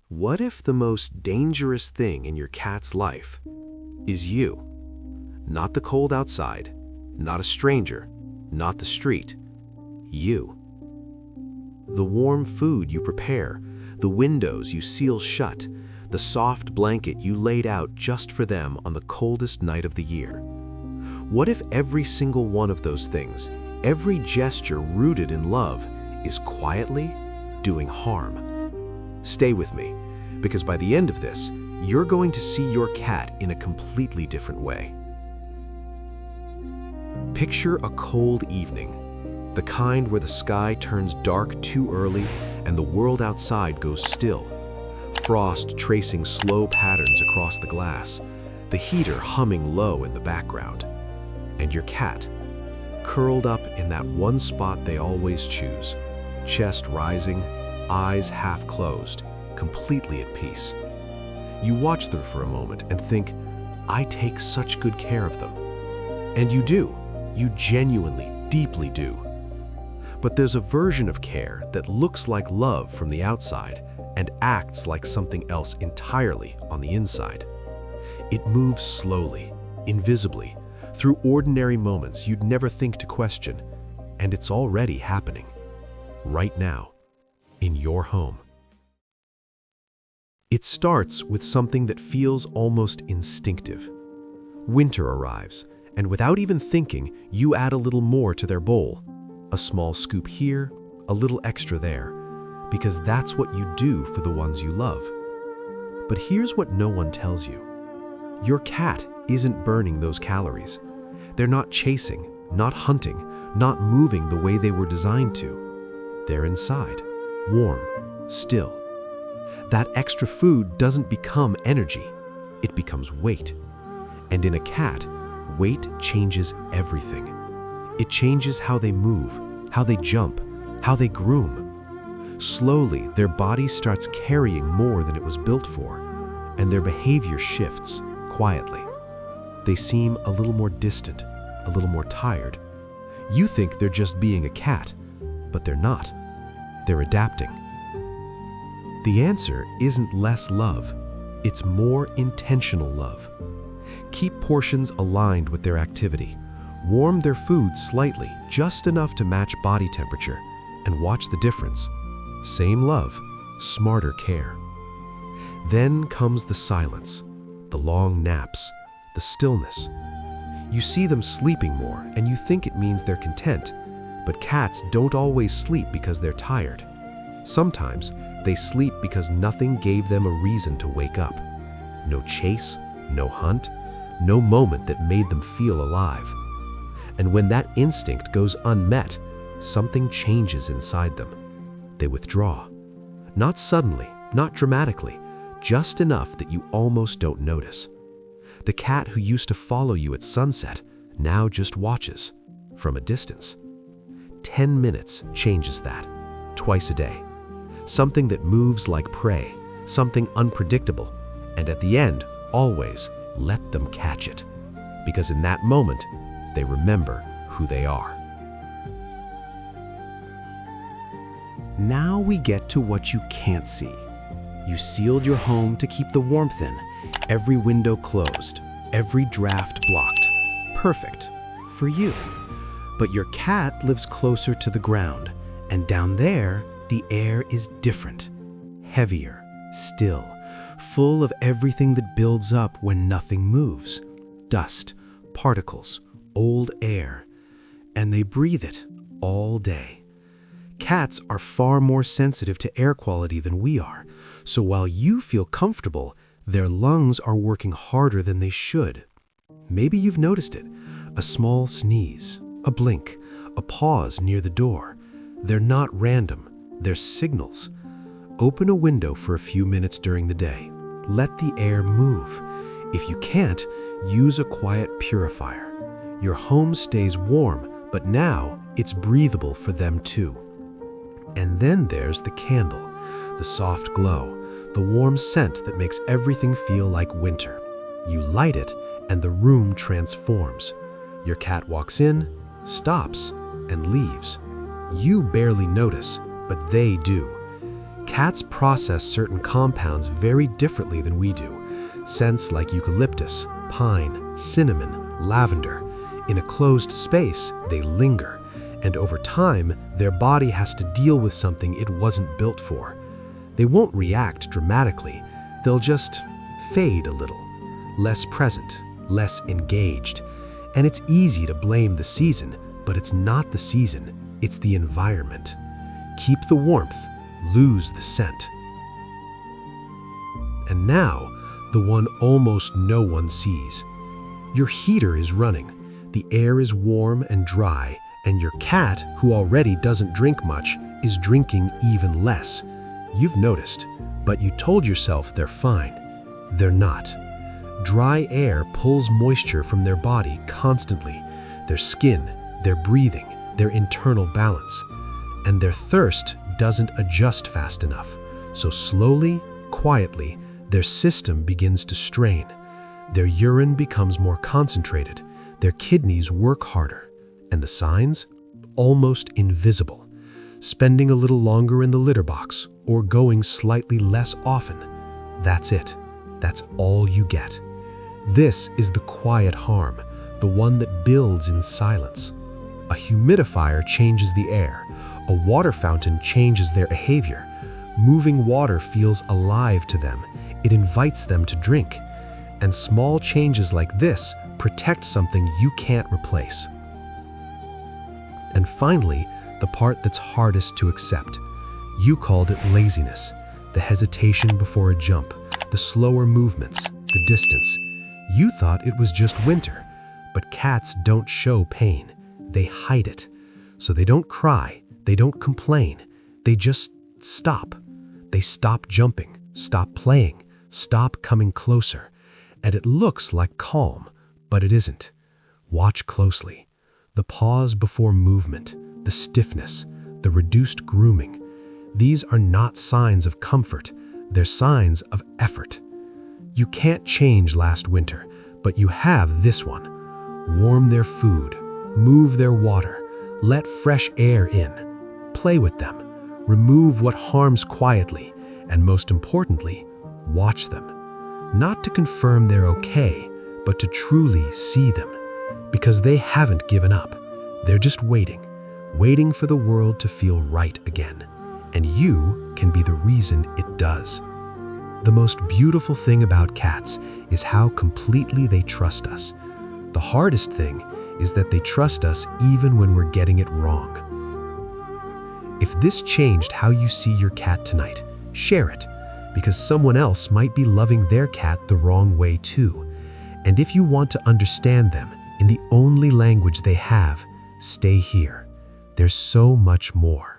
What if the most dangerous thing in your cat's life is you? Not the cold outside, not a stranger, not the street. You. The warm food you prepare, the windows you seal shut, the soft blanket you laid out just for them on the coldest night of the year. What if every single one of those things, every gesture rooted in love, is quietly doing harm? Stay with me, because by the end of this, you're going to see your cat in a completely different way. Picture a cold evening, the kind where the sky turns dark too early and the world outside goes still, frost tracing slow patterns across the glass, the heater humming low in the background, and your cat, curled up in that one spot they always choose, chest rising, eyes half closed, completely at peace. You watch them for a moment and think, I take such good care of them. And you do. You genuinely, deeply do. But there's a version of care that looks like love from the outside and acts like something else entirely on the inside. It moves slowly, invisibly, through ordinary moments you'd never think to question, and it's already happening. Right now, in your home. It starts with something that feels almost instinctive. Winter arrives, and without even thinking, you add a little more to their bowl. A small scoop here, a little extra there, because that's what you do for the ones you love. But here's what no one tells you. Your cat isn't burning those calories. They're not chasing, not hunting, not moving the way they were designed to. They're inside, warm, still. That extra food doesn't become energy, it becomes weight. And in a cat, weight changes everything. It changes how they move, how they jump, how they groom. Slowly, their body starts carrying more than it was built for, and their behavior shifts quietly. They seem a little more distant, a little more tired. You think they're just being a cat, but they're not. They're adapting. The answer isn't less love, it's more intentional love. Keep portions aligned with their activity. Warm their food slightly, just enough to match body temperature, and watch the difference. Same love, smarter care. Then comes the silence, the long naps, the stillness. You see them sleeping more, and you think it means they're content. But cats don't always sleep because they're tired. Sometimes they sleep because nothing gave them a reason to wake up. No chase, no hunt, no moment that made them feel alive. And when that instinct goes unmet, something changes inside them. They withdraw. Not suddenly, not dramatically, just enough that you almost don't notice. The cat who used to follow you at sunset now just watches from a distance. 10 minutes changes that, twice a day. Something that moves like prey, something unpredictable, and at the end, always let them catch it. Because in that moment, they remember who they are. Now we get to what you can't see. You sealed your home to keep the warmth in, every window closed, every draft blocked. Perfect for you. But your cat lives closer to the ground, and down there, the air is different, heavier, still, full of everything that builds up when nothing moves. Dust, particles, old air, and they breathe it all day. Cats are far more sensitive to air quality than we are, so while you feel comfortable, their lungs are working harder than they should. Maybe you've noticed it, a small sneeze, a blink, a pause near the door. They're not random, they're signals. Open a window for a few minutes during the day. Let the air move. If you can't, use a quiet purifier. Your home stays warm, but now it's breathable for them too. And then there's the candle, the soft glow, the warm scent that makes everything feel like winter. You light it, and the room transforms. Your cat walks in, stops, and leaves. You barely notice, but they do. Cats process certain compounds very differently than we do. Scents like eucalyptus, pine, cinnamon, lavender. In a closed space, they linger, and over time, their body has to deal with something it wasn't built for. They won't react dramatically, they'll just fade a little, less present, less engaged. And it's easy to blame the season, but it's not the season, it's the environment. Keep the warmth, lose the scent. And now, the one almost no one sees. Your heater is running, the air is warm and dry, and your cat, who already doesn't drink much, is drinking even less. You've noticed, but you told yourself they're fine. They're not. Dry air pulls moisture from their body constantly, their skin, their breathing, their internal balance. And their thirst doesn't adjust fast enough. So slowly, quietly, their system begins to strain. Their urine becomes more concentrated, their kidneys work harder, and the signs? Almost invisible. Spending a little longer in the litter box or going slightly less often. That's it. That's all you get. This is the quiet harm, the one that builds in silence. A humidifier changes the air. A water fountain changes their behavior. Moving water feels alive to them. It invites them to drink. And small changes like this protect something you can't replace. And finally, the part that's hardest to accept. You called it laziness, the hesitation before a jump, the slower movements, the distance. You thought it was just winter, but cats don't show pain. They hide it. So they don't cry, they don't complain, they just stop. They stop jumping, stop playing, stop coming closer. And it looks like calm, but it isn't. Watch closely. The pause before movement, the stiffness, the reduced grooming. These are not signs of comfort, they're signs of effort. You can't change last winter, but you have this one. Warm their food, move their water, let fresh air in, play with them, remove what harms quietly, and most importantly, watch them. Not to confirm they're okay, but to truly see them. Because they haven't given up. They're just waiting for the world to feel right again. And you can be the reason it does. The most beautiful thing about cats is how completely they trust us. The hardest thing is that they trust us even when we're getting it wrong. If this changed how you see your cat tonight, share it, because someone else might be loving their cat the wrong way too. And if you want to understand them in the only language they have, stay here. There's so much more.